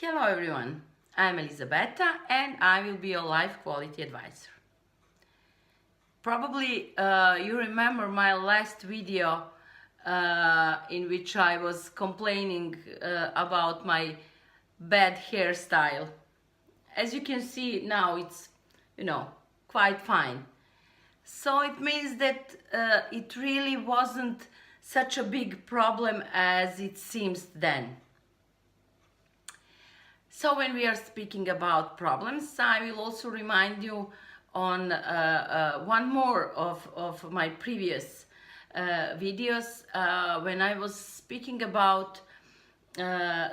Hello everyone, I'm Elisabetta and I will be your life quality advisor. Probably you remember my last video in which I was complaining about my bad hairstyle. As you can see now it's, quite fine. So it means that it really wasn't such a big problem as it seems then. So when we are speaking about problems, I will also remind you on one more of my previous videos when I was speaking about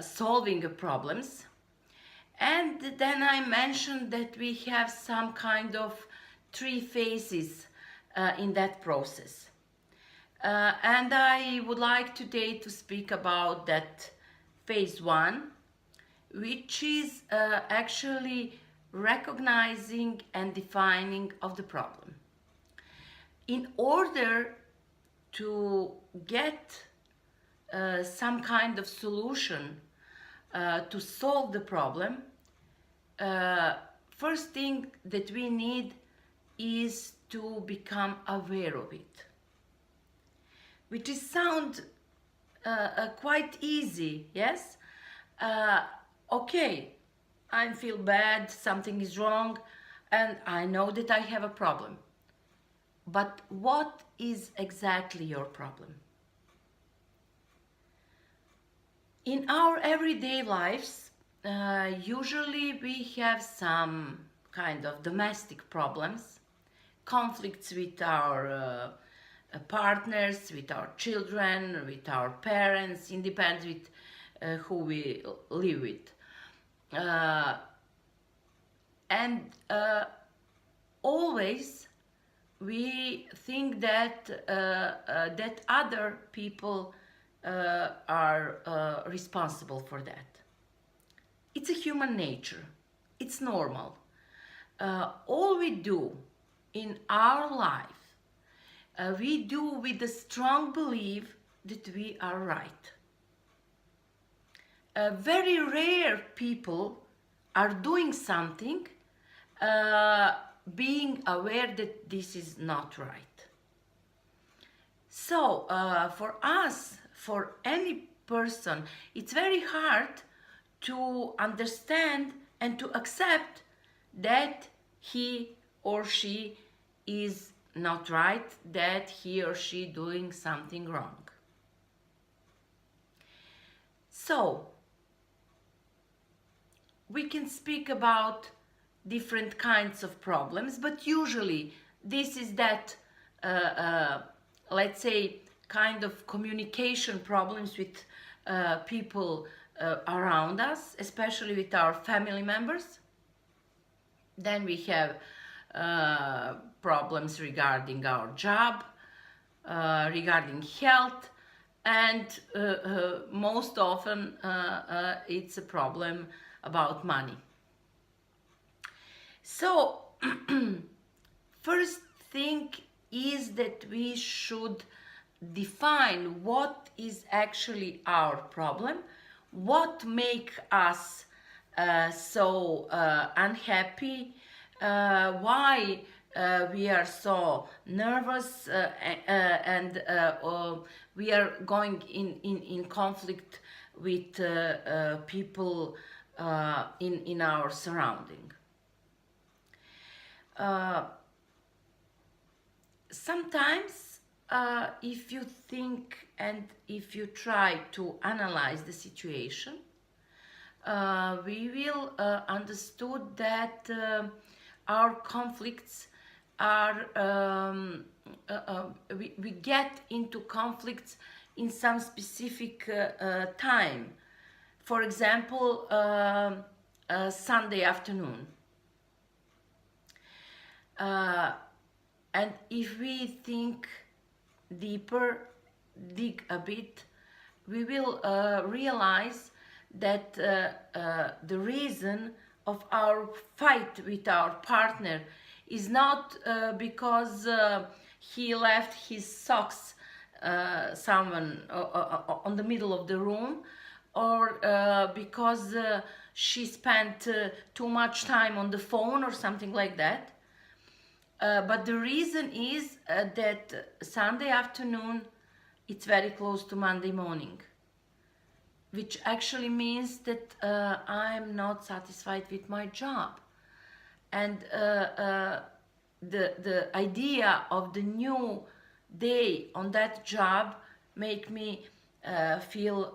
solving problems. And then I mentioned that we have some kind of three phases in that process. And I would like today to speak about that phase one, which is actually recognizing and defining of the problem. In order to get some kind of solution to solve the problem, first thing that we need is to become aware of it, which is sound quite easy, yes? Okay, I feel bad, something is wrong, and I know that I have a problem. But what is exactly your problem? In our everyday lives, usually we have some kind of domestic problems, conflicts with our partners, with our children, with our parents, independent with who we live with. And always we think that that other people are responsible for that. It's a human nature. It's normal. All we do in our life, we do with a strong belief that we are right. Very rare people are doing something being aware that this is not right. So for us, for any person, it's very hard to understand and to accept that he or she is not right, that he or she doing something wrong. So we can speak about different kinds of problems, but usually this is that, let's say, kind of communication problems with people around us, especially with our family members. Then we have problems regarding our job, regarding health, and most often it's a problem about money. So first thing is that we should define what is actually our problem, what make us so unhappy, why we are so nervous and we are going in conflict with people in our surrounding. Sometimes if you think and if you try to analyze the situation, we will understood that our conflicts are we get into conflicts in some specific time. For example, Sunday afternoon. And if we think deeper, dig a bit, we will realize that the reason of our fight with our partner is not because he left his socks someone on the middle of the room, or because she spent too much time on the phone or something like that. But the reason is that Sunday afternoon, it's very close to Monday morning, which actually means that I'm not satisfied with my job. And the idea of the new day on that job make me feel,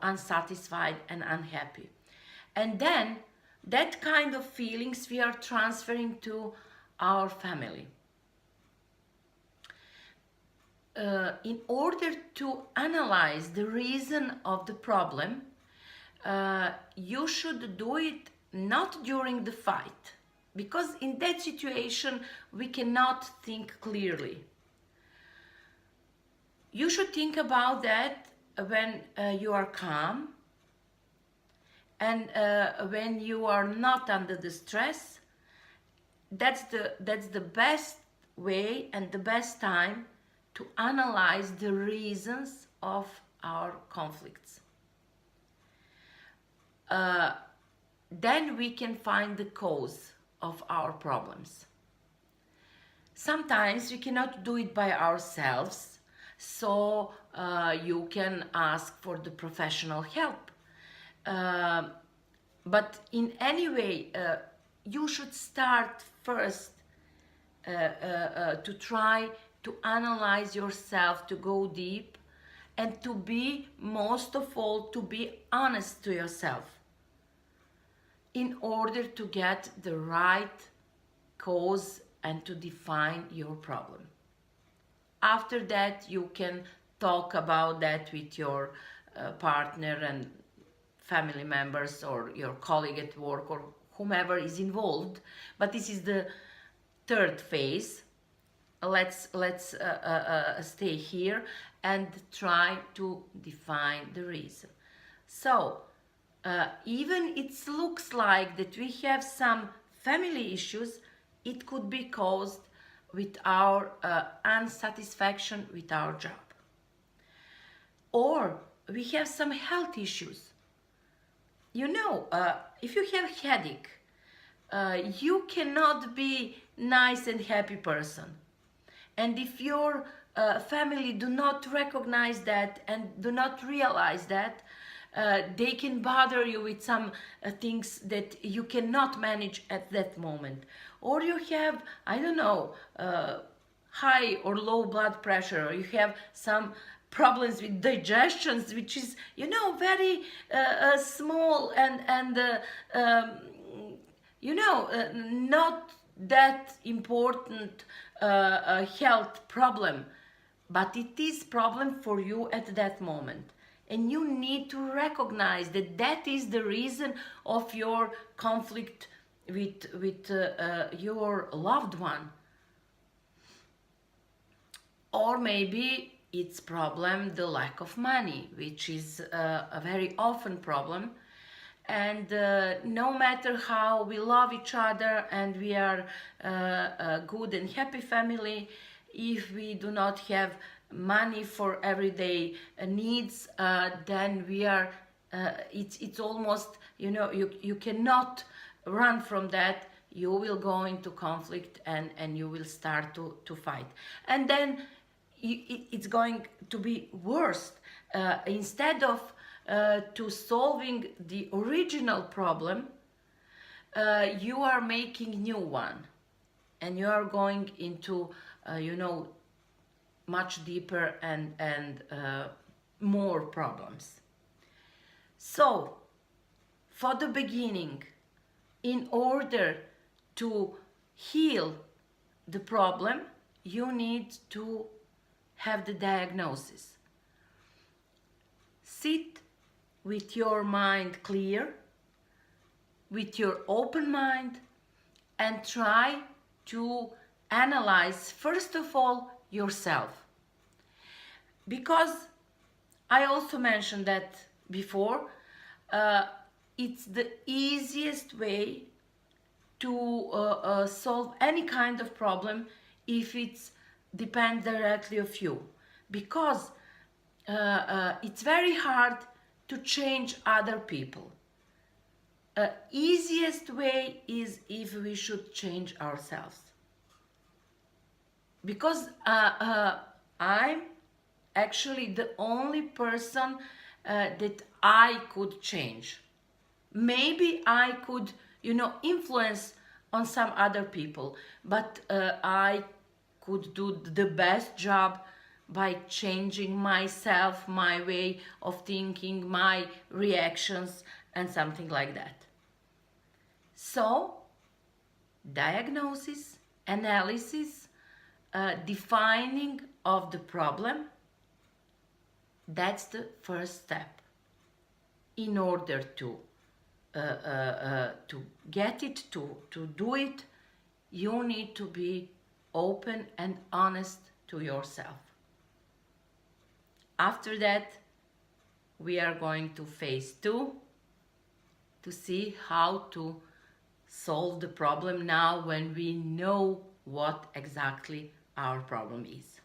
unsatisfied and unhappy. And then that kind of feelings we are transferring to our family. In order to analyze the reason of the problem, you should do it not during the fight, because in that situation we cannot think clearly. You should think about that when you are calm and when you are not under the stress. That's the best way and the best time to analyze the reasons of our conflicts. Then we can find the cause of our problems. Sometimes we cannot do it by ourselves, so you can ask for the professional help. But in any way, you should start first to try to analyze yourself, to go deep, and to be, most of all, to be honest to yourself in order to get the right cause and to define your problem. After that, you can talk about that with your partner and family members or your colleague at work or whomever is involved. But this is the third phase. Let's stay here and try to define the reason. So even it looks like that we have some family issues, it could be caused with our unsatisfaction with our job. Or we have some health issues. If you have headache, you cannot be nice and happy person. And if your family do not recognize that and do not realize that, they can bother you with some things that you cannot manage at that moment. Or you have, high or low blood pressure, or you have some problems with digestions, which is, very small and not that important health problem, but it is problem for you at that moment. And you need to recognize that that is the reason of your conflict with your loved one. Or maybe it's problem the lack of money, which is a very often problem. And no matter how we love each other and we are a good and happy family, if we do not have money for everyday needs, then we are, it's almost, you cannot run from that. You will go into conflict and you will start to fight. And then it's going to be worse. Instead of to solving the original problem, you are making new one, and you are going into much deeper and more problems. So for the beginning, in order to heal the problem, you need to have the diagnosis. Sit with your mind clear, with your open mind, and try to analyze, first of all, yourself. Because I also mentioned that before, it's the easiest way to solve any kind of problem if it's depends directly of you. Because it's very hard to change other people. Easiest way is if we should change ourselves. Because I'm actually the only person that I could change. Maybe I could, influence on some other people, but I could do the best job by changing myself, my way of thinking, my reactions, and something like that. So, diagnosis, analysis, defining of the problem, that's the first step. In order to get it, to do it, you need to be open and honest to yourself. After that, we are going to phase 2 to see how to solve the problem now when we know what exactly our problem is.